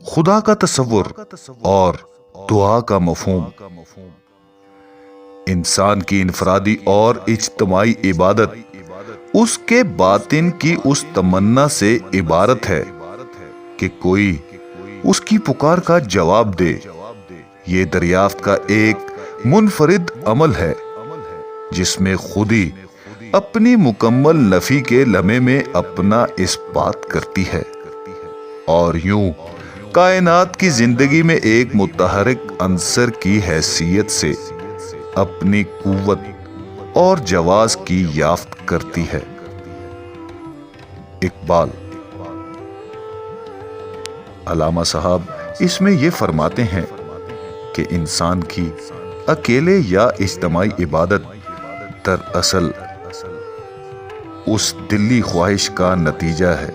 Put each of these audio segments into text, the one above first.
خدا کا تصور اور دعا کا مفہوم۔ انسان کی انفرادی اور اجتماعی عبادت اس کے باطن کی اس تمنا سے عبارت ہے کہ کوئی اس کی پکار کا جواب دے۔ یہ دریافت کا ایک منفرد عمل ہے جس میں خودی اپنی مکمل نفی کے لمحے میں اپنا اس بات کرتی ہے اور یوں کائنات کی زندگی میں ایک متحرک عنصر کی حیثیت سے اپنی قوت اور جواز کی یافت کرتی ہے۔ اقبال۔ علامہ صاحب اس میں یہ فرماتے ہیں کہ انسان کی اکیلے یا اجتماعی عبادت دراصل اس دلی خواہش کا نتیجہ ہے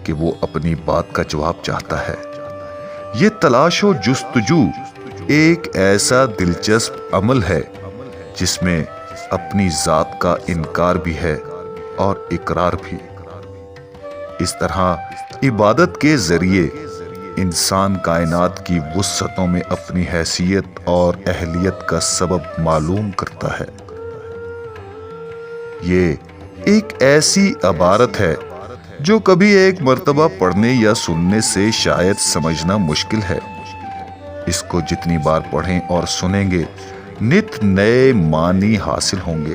کہ وہ اپنی بات کا جواب چاہتا ہے۔ یہ تلاش و جستجو ایک ایسا دلچسپ عمل ہے جس میں اپنی ذات کا انکار بھی ہے اور اقرار بھی۔ اس طرح عبادت کے ذریعے انسان کائنات کی وسعتوں میں اپنی حیثیت اور اہلیت کا سبب معلوم کرتا ہے۔ یہ ایک ایسی عبارت ہے جو کبھی ایک مرتبہ پڑھنے یا سننے سے شاید سمجھنا مشکل ہے۔ اس کو جتنی بار پڑھیں اور سنیں گے نت نئے معنی حاصل ہوں گے۔